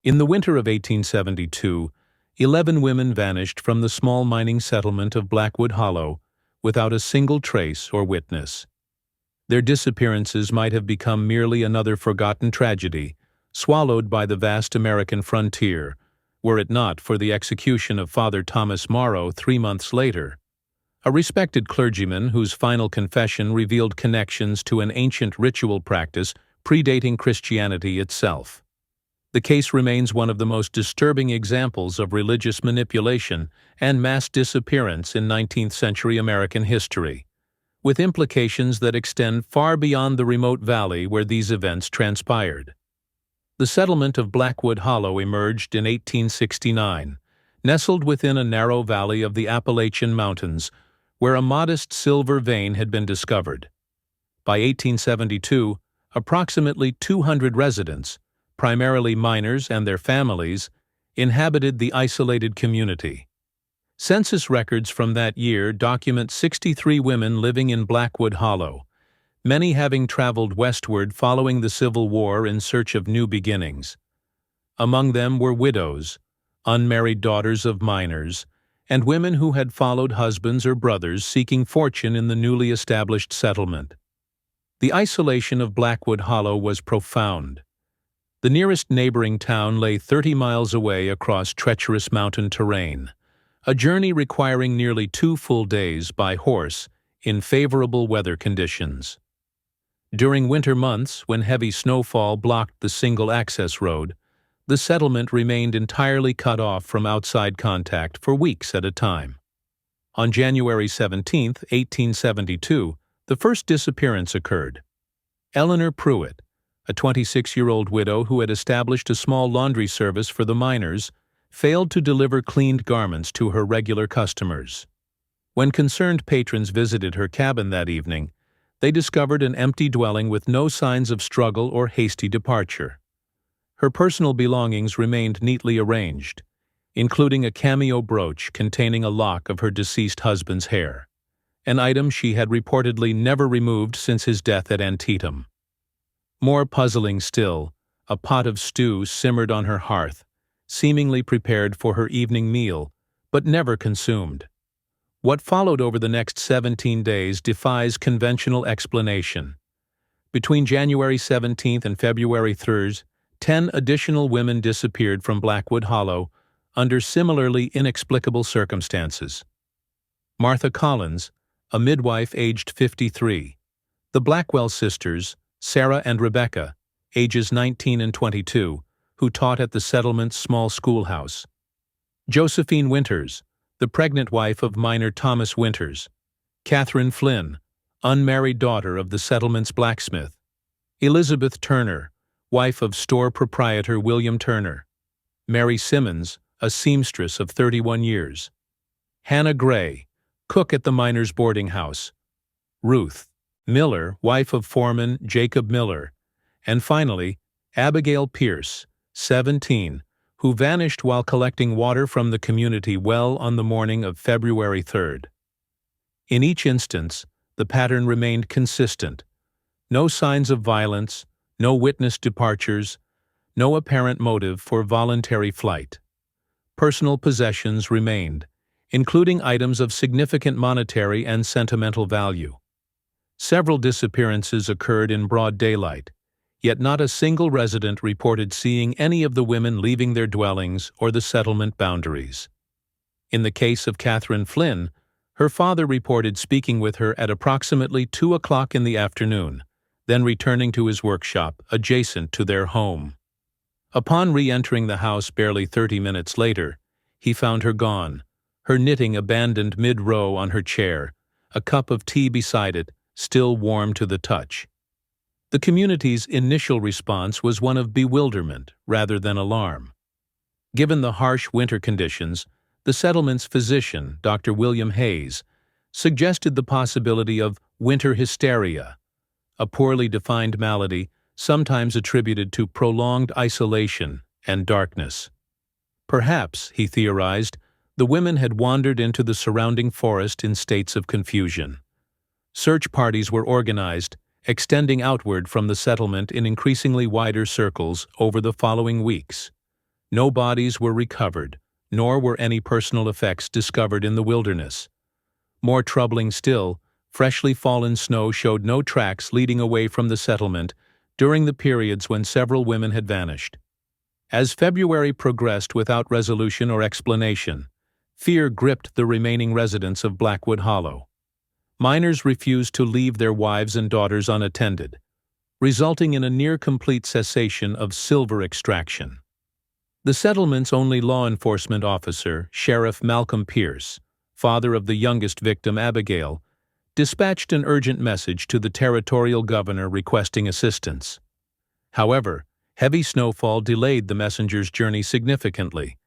In the winter of 1872, 11 women vanished from the small mining settlement of Blackwood Hollow without a single trace or witness. Their disappearances might have become merely another forgotten tragedy, swallowed by the vast American frontier, were it not for the execution of Father Thomas Morrow 3 months later, a respected clergyman whose final confession revealed connections to an ancient ritual practice predating Christianity itself. The case remains one of the most disturbing examples of religious manipulation and mass disappearance in 19th-century American history, with implications that extend far beyond the remote valley where these events transpired. The settlement of Blackwood Hollow emerged in 1869, nestled within a narrow valley of the Appalachian Mountains, where a modest silver vein had been discovered. By 1872, approximately 200 residents, primarily miners and their families, inhabited the isolated community. Census records from that year document 63 women living in Blackwood Hollow, many having traveled westward following the Civil War in search of new beginnings. Among them were widows, unmarried daughters of miners, and women who had followed husbands or brothers seeking fortune in the newly established settlement. The isolation of Blackwood Hollow was profound. The nearest neighboring town lay 30 miles away across treacherous mountain terrain, a journey requiring nearly 2 full days by horse in favorable weather conditions. During winter months, when heavy snowfall blocked the single access road, the settlement remained entirely cut off from outside contact for weeks at a time. On January 17, 1872, the first disappearance occurred. Eleanor Pruitt, a 26-year-old widow who had established a small laundry service for the miners, failed to deliver cleaned garments to her regular customers. When concerned patrons visited her cabin that evening, they discovered an empty dwelling with no signs of struggle or hasty departure. Her personal belongings remained neatly arranged, including a cameo brooch containing a lock of her deceased husband's hair, an item she had reportedly never removed since his death at Antietam. More puzzling still, a pot of stew simmered on her hearth, seemingly prepared for her evening meal, but never consumed. What followed over the next 17 days defies conventional explanation. Between January 17 and February 3, 10 additional women disappeared from Blackwood Hollow under similarly inexplicable circumstances. Martha Collins, a midwife aged 53. The Blackwell sisters, Sarah and Rebecca, ages 19 and 22, who taught at the settlement's small schoolhouse. Josephine Winters, the pregnant wife of miner Thomas Winters. Catherine Flynn, unmarried daughter of the settlement's blacksmith. Elizabeth Turner, wife of store proprietor William Turner. Mary Simmons, a seamstress of 31 years. Hannah Gray, cook at the miners' boarding house. Ruth Miller, wife of foreman Jacob Miller. And finally, Abigail Pierce, 17, who vanished while collecting water from the community well on the morning of February 3rd. In each instance, the pattern remained consistent. No signs of violence, no witnessed departures, no apparent motive for voluntary flight. Personal possessions remained, including items of significant monetary and sentimental value. Several disappearances occurred in broad daylight, yet not a single resident reported seeing any of the women leaving their dwellings or the settlement boundaries. In the case of Catherine Flynn, her father reported speaking with her at approximately 2 o'clock in the afternoon, then returning to his workshop adjacent to their home. Upon re-entering the house barely 30 minutes later, he found her gone, her knitting abandoned mid-row on her chair, a cup of tea beside it, still warm to the touch. The community's initial response was one of bewilderment rather than alarm. Given the harsh winter conditions, the settlement's physician, Dr. William Hayes, suggested the possibility of winter hysteria, a poorly defined malady sometimes attributed to prolonged isolation and darkness. Perhaps, he theorized, the women had wandered into the surrounding forest in states of confusion. Search parties were organized, extending outward from the settlement in increasingly wider circles over the following weeks. No bodies were recovered, nor were any personal effects discovered in the wilderness. More troubling still, freshly fallen snow showed no tracks leading away from the settlement during the periods when several women had vanished. As February progressed without resolution or explanation, fear gripped the remaining residents of Blackwood Hollow. Miners refused to leave their wives and daughters unattended, resulting in a near-complete cessation of silver extraction. The settlement's only law enforcement officer, Sheriff Malcolm Pierce, father of the youngest victim, Abigail, dispatched an urgent message to the territorial governor requesting assistance. However, heavy snowfall delayed the messenger's journey significantly,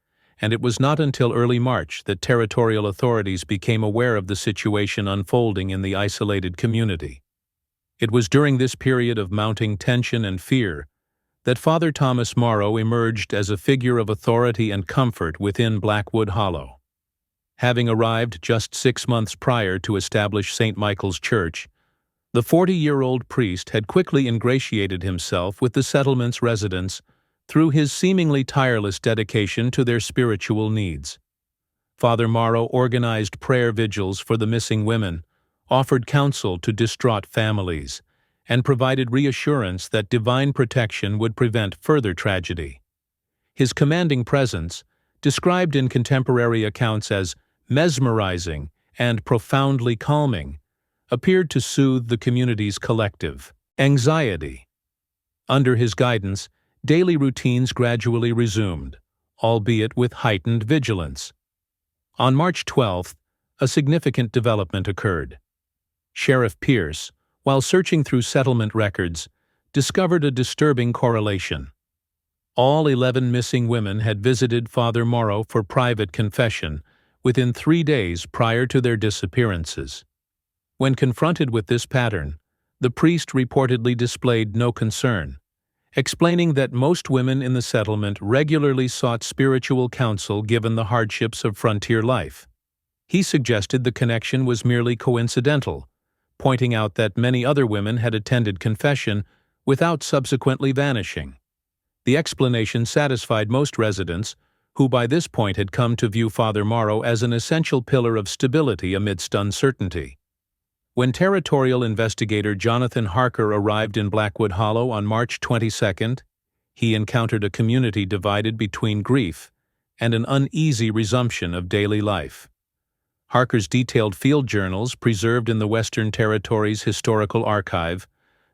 and it was not until early March that territorial authorities became aware of the situation unfolding in the isolated community. It was during this period of mounting tension and fear that Father Thomas Morrow emerged as a figure of authority and comfort within Blackwood Hollow. Having arrived just 6 months prior to establish St. Michael's Church, the 40-year-old priest had quickly ingratiated himself with the settlement's residents through his seemingly tireless dedication to their spiritual needs. Father Morrow organized prayer vigils for the missing women, offered counsel to distraught families, and provided reassurance that divine protection would prevent further tragedy. His commanding presence, described in contemporary accounts as mesmerizing and profoundly calming, appeared to soothe the community's collective anxiety. Under his guidance, daily routines gradually resumed, albeit with heightened vigilance. On March 12th, a significant development occurred. Sheriff Pierce, while searching through settlement records, discovered a disturbing correlation. All 11 missing women had visited Father Morrow for private confession within 3 days prior to their disappearances. When confronted with this pattern, the priest reportedly displayed no concern, explaining that most women in the settlement regularly sought spiritual counsel given the hardships of frontier life. He suggested the connection was merely coincidental, pointing out that many other women had attended confession without subsequently vanishing. The explanation satisfied most residents, who by this point had come to view Father Morrow as an essential pillar of stability amidst uncertainty. When territorial investigator Jonathan Harker arrived in Blackwood Hollow on March 22nd, he encountered a community divided between grief and an uneasy resumption of daily life. Harker's detailed field journals, preserved in the Western Territory's Historical Archive,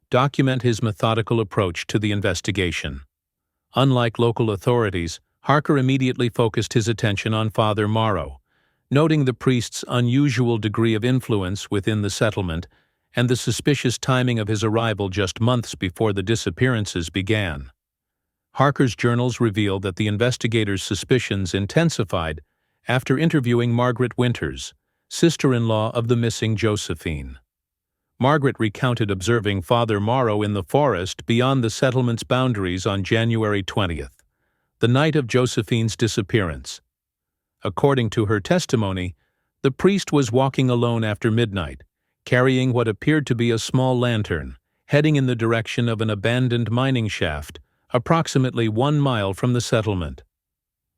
document his methodical approach to the investigation. Unlike local authorities, Harker immediately focused his attention on Father Morrow, noting the priest's unusual degree of influence within the settlement and the suspicious timing of his arrival just months before the disappearances began. Harker's journals reveal that the investigator's suspicions intensified after interviewing Margaret Winters, sister-in-law of the missing Josephine. Margaret recounted observing Father Morrow in the forest beyond the settlement's boundaries on January 20th, the night of Josephine's disappearance. According to her testimony, the priest was walking alone after midnight, carrying what appeared to be a small lantern, heading in the direction of an abandoned mining shaft, approximately 1 mile from the settlement.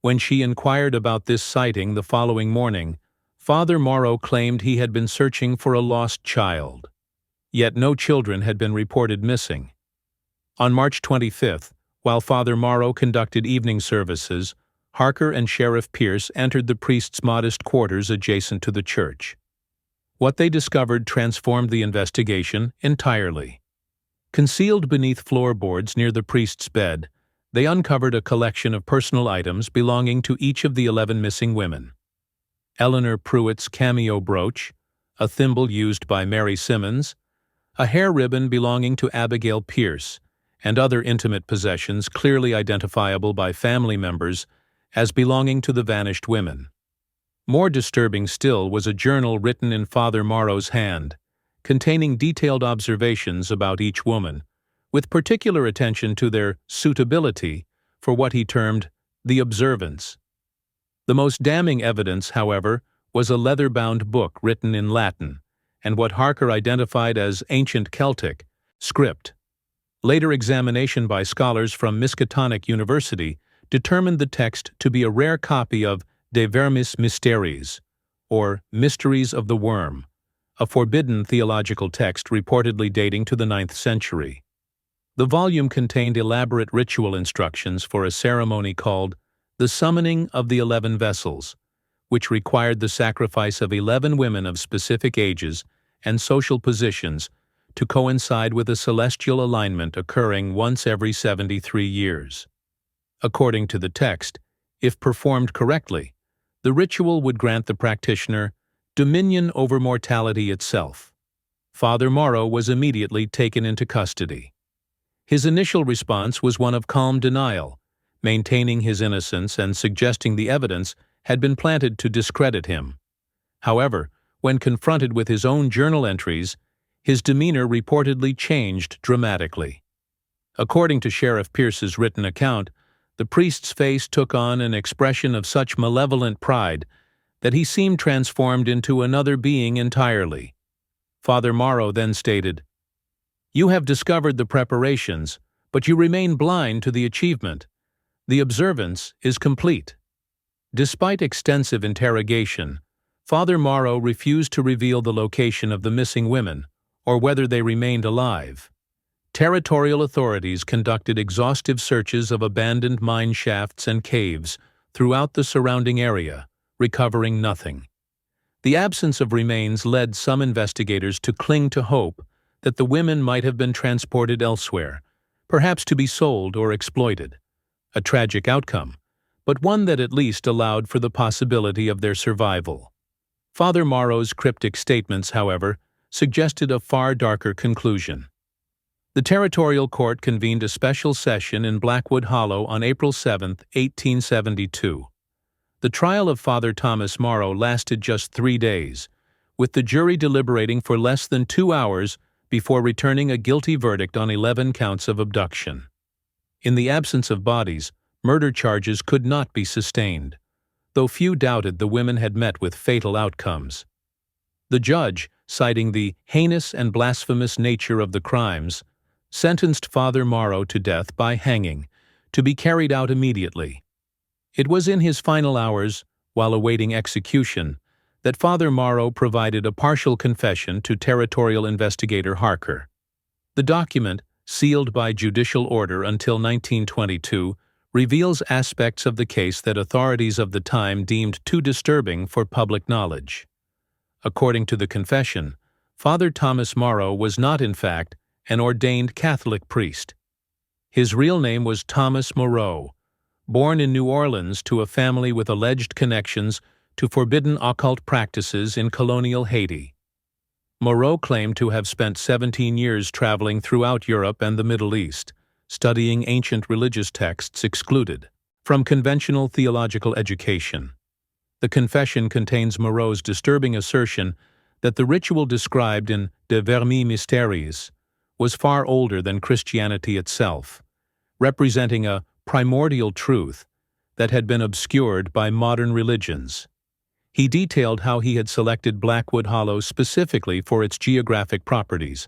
When she inquired about this sighting the following morning, Father Morrow claimed he had been searching for a lost child. Yet no children had been reported missing. On March 25th, while Father Morrow conducted evening services, Harker and Sheriff Pierce entered the priest's modest quarters adjacent to the church. What they discovered transformed the investigation entirely. Concealed beneath floorboards near the priest's bed, they uncovered a collection of personal items belonging to each of the 11 missing women. Eleanor Pruitt's cameo brooch, a thimble used by Mary Simmons, a hair ribbon belonging to Abigail Pierce, and other intimate possessions clearly identifiable by family members as belonging to the vanished women. More disturbing still was a journal written in Father Morrow's hand, containing detailed observations about each woman, with particular attention to their suitability for what he termed the observance. The most damning evidence, however, was a leather-bound book written in Latin, and what Harker identified as ancient Celtic script. Later examination by scholars from Miskatonic University determined the text to be a rare copy of De Vermis Mysteries, or Mysteries of the Worm, a forbidden theological text reportedly dating to the 9th century. The volume contained elaborate ritual instructions for a ceremony called the Summoning of the 11 Vessels, which required the sacrifice of 11 women of specific ages and social positions to coincide with a celestial alignment occurring once every 73 years. According to the text, if performed correctly, the ritual would grant the practitioner dominion over mortality itself. Father Morrow was immediately taken into custody. His initial response was one of calm denial, maintaining his innocence and suggesting the evidence had been planted to discredit him. However, when confronted with his own journal entries, his demeanor reportedly changed dramatically. According to Sheriff Pierce's written account, the priest's face took on an expression of such malevolent pride that he seemed transformed into another being entirely. Father Morrow then stated, "You have discovered the preparations, but you remain blind to the achievement. The observance is complete." Despite extensive interrogation, Father Morrow refused to reveal the location of the missing women or whether they remained alive. Territorial authorities conducted exhaustive searches of abandoned mine shafts and caves throughout the surrounding area, recovering nothing. The absence of remains led some investigators to cling to hope that the women might have been transported elsewhere, perhaps to be sold or exploited. A tragic outcome, but one that at least allowed for the possibility of their survival. Father Morrow's cryptic statements, however, suggested a far darker conclusion. The territorial court convened a special session in Blackwood Hollow on April 7, 1872. The trial of Father Thomas Morrow lasted just 3 days, with the jury deliberating for less than 2 hours before returning a guilty verdict on 11 counts of abduction. In the absence of bodies, murder charges could not be sustained, though few doubted the women had met with fatal outcomes. The judge, citing the heinous and blasphemous nature of the crimes, sentenced Father Morrow to death by hanging, to be carried out immediately. It was in his final hours, while awaiting execution, that Father Morrow provided a partial confession to territorial investigator Harker. The document, sealed by judicial order until 1922, reveals aspects of the case that authorities of the time deemed too disturbing for public knowledge. According to the confession, Father Thomas Morrow was not, in fact, an ordained Catholic priest. His real name was Thomas Morrow, born in New Orleans to a family with alleged connections to forbidden occult practices in colonial Haiti. Morrow claimed to have spent 17 years traveling throughout Europe and the Middle East, studying ancient religious texts excluded from conventional theological education. The confession contains Morrow's disturbing assertion that the ritual described in De Vermis Mysteries was far older than Christianity itself, representing a primordial truth that had been obscured by modern religions. He detailed how he had selected Blackwood Hollow specifically for its geographic properties,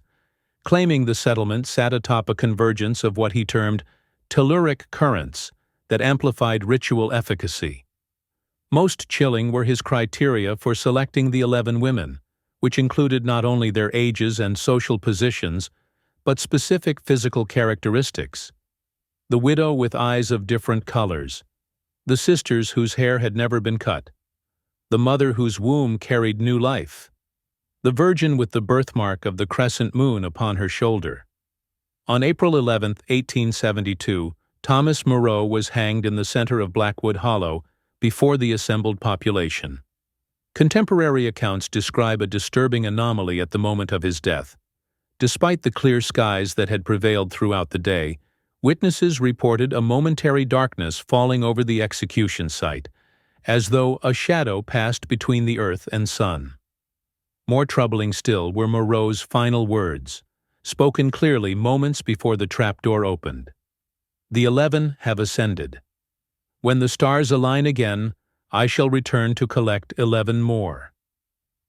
claiming the settlement sat atop a convergence of what he termed telluric currents that amplified ritual efficacy. Most chilling were his criteria for selecting the 11 women, which included not only their ages and social positions, but specific physical characteristics. The widow with eyes of different colors, the sisters whose hair had never been cut, the mother whose womb carried new life, the virgin with the birthmark of the crescent moon upon her shoulder. On April 11, 1872, Thomas Morrow was hanged in the center of Blackwood Hollow before the assembled population. Contemporary accounts describe a disturbing anomaly at the moment of his death. Despite the clear skies that had prevailed throughout the day, witnesses reported a momentary darkness falling over the execution site, as though a shadow passed between the earth and sun. More troubling still were Morrow's final words, spoken clearly moments before the trapdoor opened. "The 11 have ascended. When the stars align again, I shall return to collect 11 more."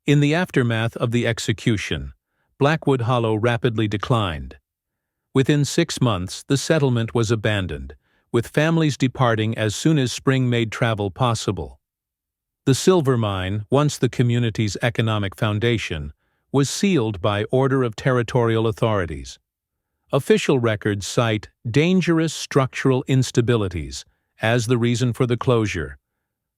In the aftermath of the execution, Blackwood Hollow rapidly declined. Within 6 months, the settlement was abandoned, with families departing as soon as spring made travel possible. The silver mine, once the community's economic foundation, was sealed by order of territorial authorities. Official records cite dangerous structural instabilities as the reason for the closure,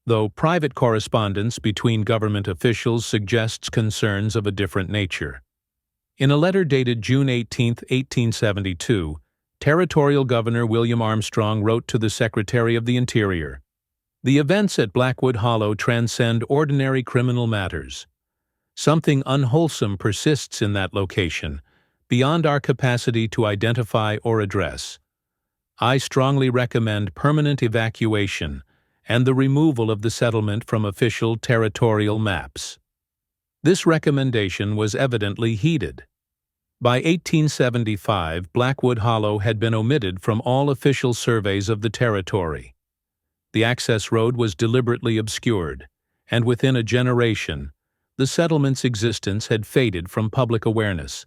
though private correspondence between government officials suggests concerns of a different nature. In a letter dated June 18, 1872, Territorial Governor William Armstrong wrote to the Secretary of the Interior, "The events at Blackwood Hollow transcend ordinary criminal matters. Something unwholesome persists in that location, beyond our capacity to identify or address. I strongly recommend permanent evacuation and the removal of the settlement from official territorial maps." This recommendation was evidently heeded. By 1875, Blackwood Hollow had been omitted from all official surveys of the territory. The access road was deliberately obscured, and within a generation, the settlement's existence had faded from public awareness.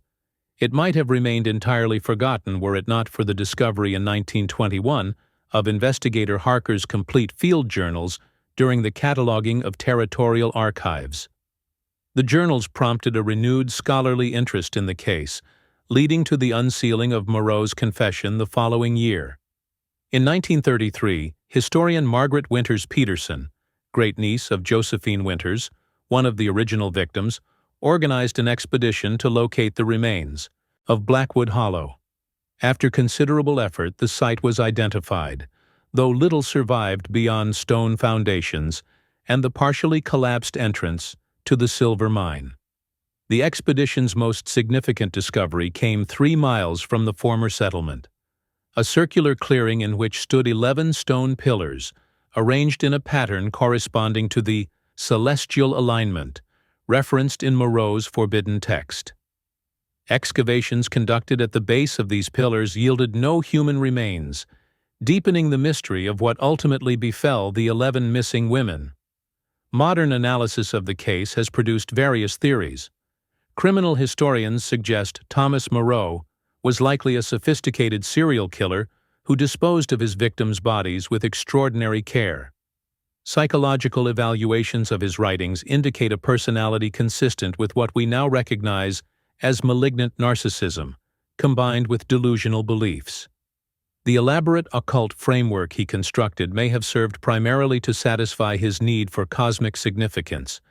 It might have remained entirely forgotten were it not for the discovery in 1921 of investigator Harker's complete field journals during the cataloging of territorial archives. The journals prompted a renewed scholarly interest in the case, leading to the unsealing of Morrow's confession the following year. In 1933, historian Margaret Winters Peterson, great-niece of Josephine Winters, one of the original victims, organized an expedition to locate the remains of Blackwood Hollow. After considerable effort, the site was identified, though little survived beyond stone foundations and the partially collapsed entrance to the silver mine. The expedition's most significant discovery came 3 miles from the former settlement, a circular clearing in which stood 11 stone pillars, arranged in a pattern corresponding to the celestial alignment referenced in Morrow's forbidden text. Excavations conducted at the base of these pillars yielded no human remains, deepening the mystery of what ultimately befell the 11 missing women. Modern analysis of the case has produced various theories. Criminal historians suggest Thomas Morrow was likely a sophisticated serial killer who disposed of his victims' bodies with extraordinary care. Psychological evaluations of his writings indicate a personality consistent with what we now recognize as malignant narcissism, combined with delusional beliefs. The elaborate occult framework he constructed may have served primarily to satisfy his need for cosmic significance,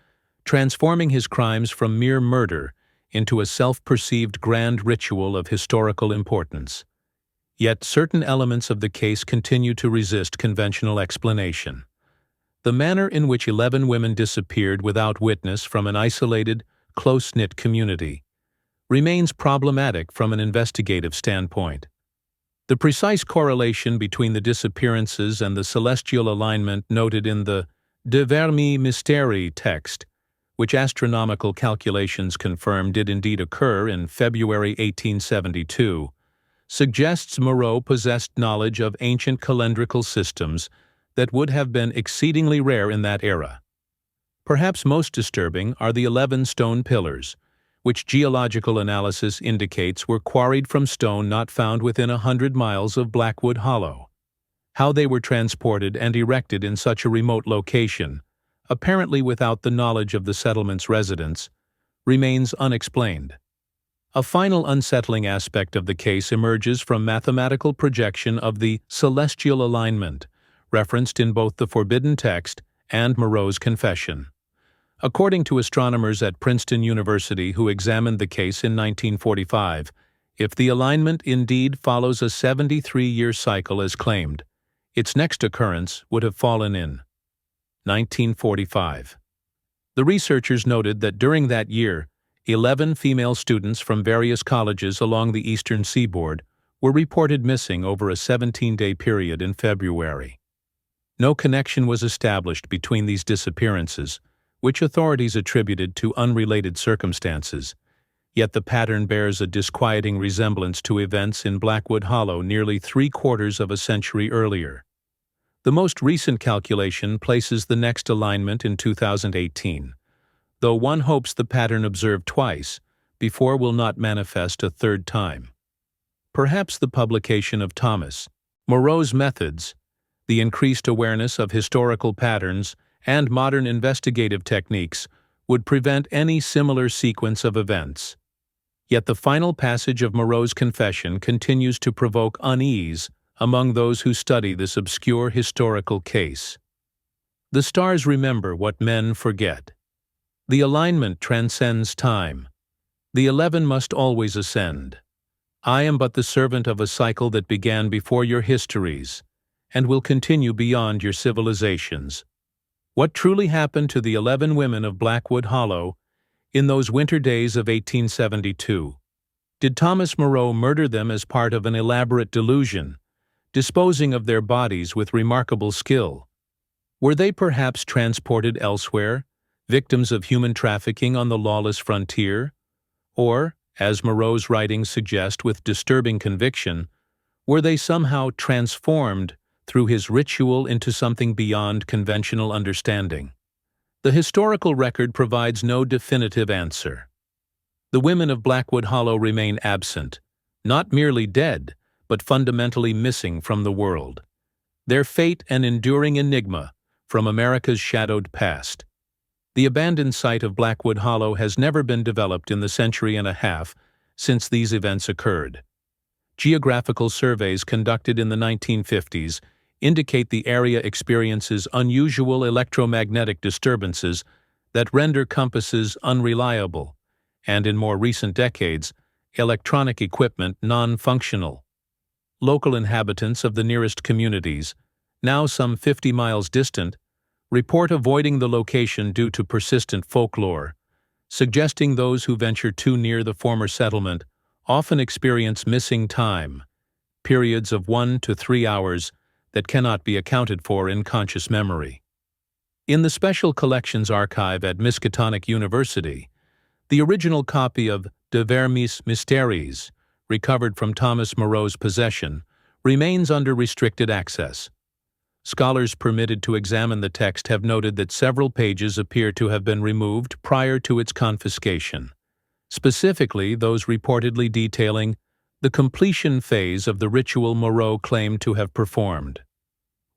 transforming his crimes from mere murder into a self-perceived grand ritual of historical importance. Yet certain elements of the case continue to resist conventional explanation. The manner in which 11 women disappeared without witness from an isolated, close-knit community remains problematic from an investigative standpoint. The precise correlation between the disappearances and the celestial alignment noted in the De Vermi Mysteri text, which astronomical calculations confirm did indeed occur in February 1872, suggests Morrow possessed knowledge of ancient calendrical systems that would have been exceedingly rare in that era. Perhaps most disturbing are the 11 stone pillars, which geological analysis indicates were quarried from stone not found within 100 miles of Blackwood Hollow. How they were transported and erected in such a remote location, apparently without the knowledge of the settlement's residents, remains unexplained. A final unsettling aspect of the case emerges from mathematical projection of the celestial alignment, referenced in both the forbidden text and Morrow's confession. According to astronomers at Princeton University who examined the case in 1945, if the alignment indeed follows a 73-year cycle as claimed, its next occurrence would have fallen in 1945. The researchers noted that during that year, 11 female students from various colleges along the eastern seaboard were reported missing over a 17-day period in February. No connection was established between these disappearances, which authorities attributed to unrelated circumstances, yet the pattern bears a disquieting resemblance to events in Blackwood Hollow nearly 3/4 of a century earlier. The most recent calculation places the next alignment in 2018, though one hopes the pattern observed twice before will not manifest a third time. Perhaps the publication of Thomas Morrow's methods, the increased awareness of historical patterns and modern investigative techniques, would prevent any similar sequence of events. Yet the final passage of Morrow's confession continues to provoke unease among those who study this obscure historical case. The stars remember what men forget. The alignment transcends time. The 11 must always ascend. I am but the servant of a cycle that began before your histories, and will continue beyond your civilizations. What truly happened to the 11 women of Blackwood Hollow in those winter days of 1872? Did Thomas Morrow murder them as part of an elaborate delusion, disposing of their bodies with remarkable skill? Were they perhaps transported elsewhere, victims of human trafficking on the lawless frontier? Or, as Morrow's writings suggest with disturbing conviction, were they somehow transformed through his ritual into something beyond conventional understanding? The historical record provides no definitive answer. The women of Blackwood Hollow remain absent, not merely dead, but fundamentally missing from the world. Their fate an enduring enigma from America's shadowed past. The abandoned site of Blackwood Hollow has never been developed in the century and a half since these events occurred. Geographical surveys conducted in the 1950s indicate the area experiences unusual electromagnetic disturbances that render compasses unreliable, and in more recent decades, electronic equipment non-functional. Local inhabitants of the nearest communities, now some 50 miles distant, report avoiding the location due to persistent folklore, suggesting those who venture too near the former settlement often experience missing time, periods of 1 to 3 hours that cannot be accounted for in conscious memory. In the Special Collections Archive at Miskatonic University, the original copy of De Vermis Mysteries, recovered from Thomas Morrow's possession, remains under restricted access. Scholars permitted to examine the text have noted that several pages appear to have been removed prior to its confiscation, specifically those reportedly detailing the completion phase of the ritual Morrow claimed to have performed.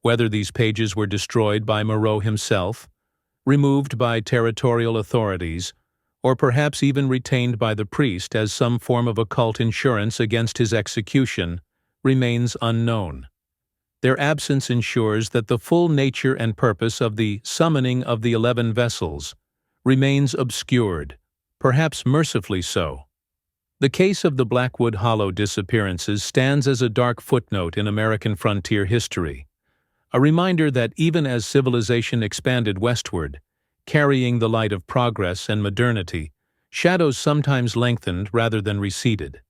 Whether these pages were destroyed by Morrow himself, removed by territorial authorities, or perhaps even retained by the priest as some form of occult insurance against his execution, remains unknown. Their absence ensures that the full nature and purpose of the summoning of the 11 vessels remains obscured, perhaps mercifully so. The case of the Blackwood Hollow disappearances stands as a dark footnote in American frontier history, a reminder that even as civilization expanded westward, carrying the light of progress and modernity, shadows sometimes lengthened rather than receded.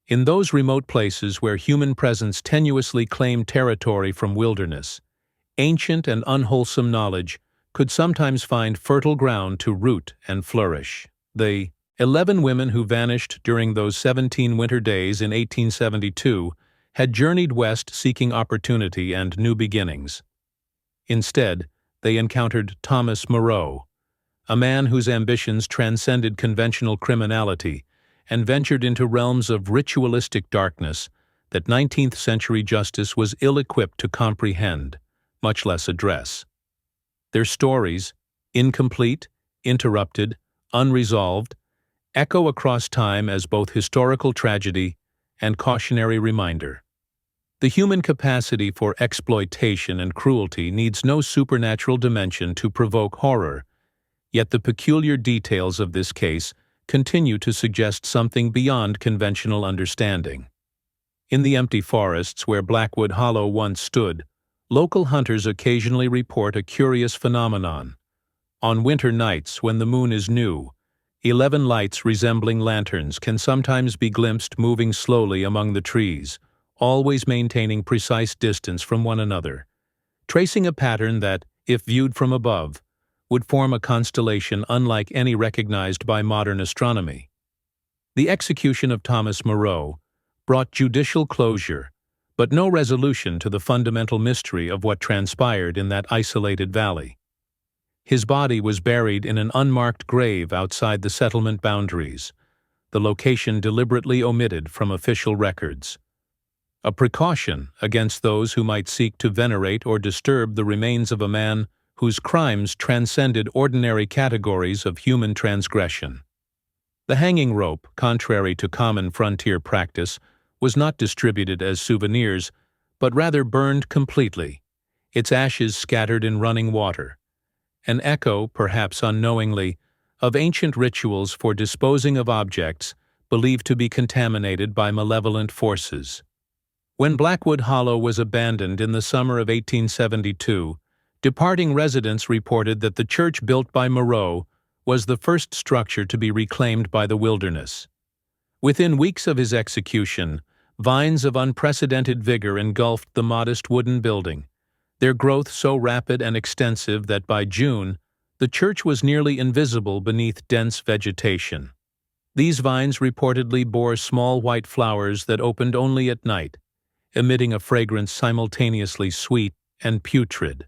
In those remote places where human presence tenuously claimed territory from wilderness, ancient and unwholesome knowledge could sometimes find fertile ground to root and flourish. The 11 women who vanished during those 17 winter days in 1872 had journeyed west seeking opportunity and new beginnings. Instead, they encountered Thomas Morrow, a man whose ambitions transcended conventional criminality and ventured into realms of ritualistic darkness that 19th-century justice was ill-equipped to comprehend, much less address. Their stories, incomplete, interrupted, unresolved, echo across time as both historical tragedy and cautionary reminder. The human capacity for exploitation and cruelty needs no supernatural dimension to provoke horror, yet the peculiar details of this case continue to suggest something beyond conventional understanding. In the empty forests where Blackwood Hollow once stood, local hunters occasionally report a curious phenomenon. On winter nights when the moon is new, 11 lights resembling lanterns can sometimes be glimpsed moving slowly among the trees, always maintaining precise distance from one another, tracing a pattern that, if viewed from above, would form a constellation unlike any recognized by modern astronomy. The execution of Thomas Morrow brought judicial closure, but no resolution to the fundamental mystery of what transpired in that isolated valley. His body was buried in an unmarked grave outside the settlement boundaries, the location deliberately omitted from official records. a precaution against those who might seek to venerate or disturb the remains of a man whose crimes transcended ordinary categories of human transgression. The hanging rope, contrary to common frontier practice, was not distributed as souvenirs, but rather burned completely, its ashes scattered in running water, an echo, perhaps unknowingly, of ancient rituals for disposing of objects believed to be contaminated by malevolent forces. When Blackwood Hollow was abandoned in the summer of 1872, departing residents reported that the church built by Morrow was the first structure to be reclaimed by the wilderness. Within weeks of his execution, vines of unprecedented vigor engulfed the modest wooden building, their growth so rapid and extensive that by June, the church was nearly invisible beneath dense vegetation. These vines reportedly bore small white flowers that opened only at night, emitting a fragrance simultaneously sweet and putrid,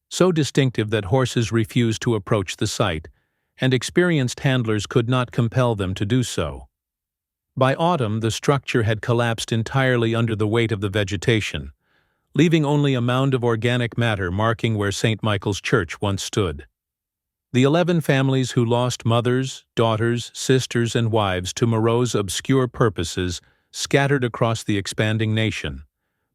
so distinctive that horses refused to approach the site, and experienced handlers could not compel them to do so. By autumn, the structure had collapsed entirely under the weight of the vegetation, leaving only a mound of organic matter marking where St. Michael's Church once stood. The 11 families who lost mothers, daughters, sisters, and wives to Morrow's obscure purposes scattered across the expanding nation,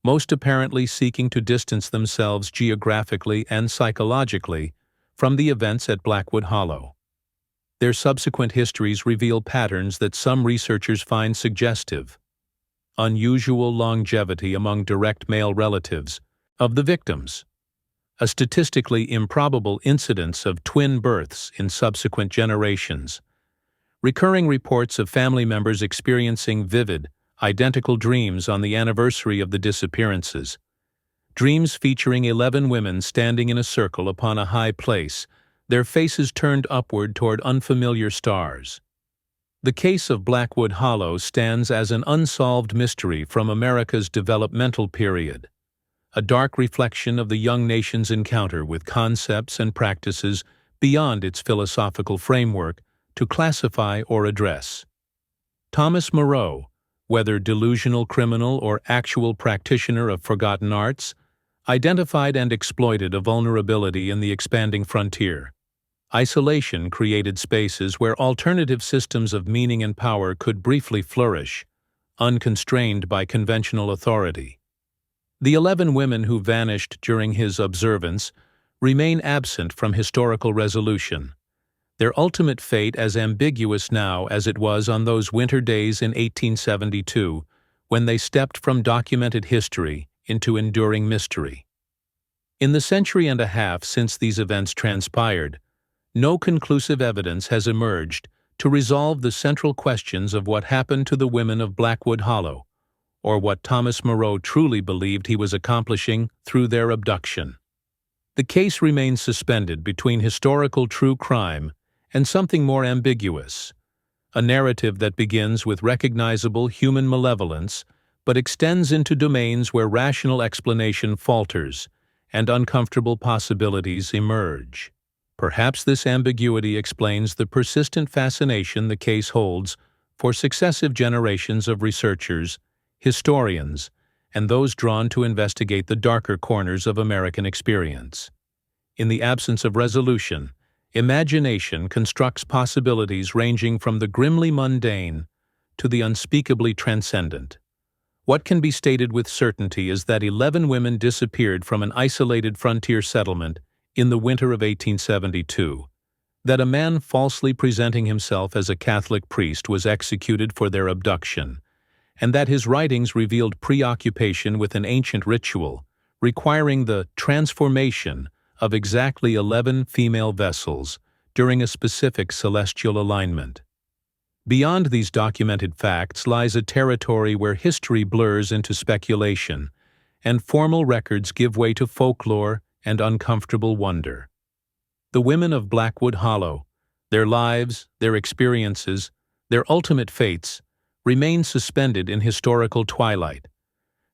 most apparently seeking to distance themselves geographically and psychologically from the events at Blackwood Hollow. Their subsequent histories reveal patterns that some researchers find suggestive. Unusual longevity among direct male relatives of the victims, a statistically improbable incidence of twin births in subsequent generations, recurring reports of family members experiencing vivid, identical dreams on the anniversary of the disappearances, dreams featuring 11 women standing in a circle upon a high place, their faces turned upward toward unfamiliar stars. The case of Blackwood Hollow stands as an unsolved mystery from America's developmental period, a dark reflection of the young nation's encounter with concepts and practices beyond its philosophical framework to classify or address. Thomas Morrow, whether delusional criminal or actual practitioner of forgotten arts, identified and exploited a vulnerability in the expanding frontier. Isolation created spaces where alternative systems of meaning and power could briefly flourish, unconstrained by conventional authority. The 11 women who vanished during his observance remain absent from historical resolution, their ultimate fate as ambiguous now as it was on those winter days in 1872, when they stepped from documented history into enduring mystery. In the century and a half since these events transpired, no conclusive evidence has emerged to resolve the central questions of what happened to the women of Blackwood Hollow, or what Thomas Morrow truly believed he was accomplishing through their abduction. The case remains suspended between historical true crime and something more ambiguous, a narrative that begins with recognizable human malevolence but extends into domains where rational explanation falters and uncomfortable possibilities emerge. Perhaps this ambiguity explains the persistent fascination the case holds for successive generations of researchers, historians, and those drawn to investigate the darker corners of American experience. In the absence of resolution, imagination constructs possibilities ranging from the grimly mundane to the unspeakably transcendent. What can be stated with certainty is that 11 women disappeared from an isolated frontier settlement in the winter of 1872, that a man falsely presenting himself as a Catholic priest was executed for their abduction, and that his writings revealed preoccupation with an ancient ritual requiring the transformation of exactly 11 female vessels during a specific celestial alignment. Beyond these documented facts lies a territory where history blurs into speculation, and formal records give way to folklore and uncomfortable wonder. The women of Blackwood Hollow, their lives, their experiences, their ultimate fates, remain suspended in historical twilight,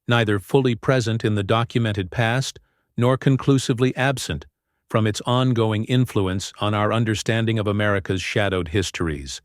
neither fully present in the documented past nor conclusively absent from its ongoing influence on our understanding of America's shadowed histories.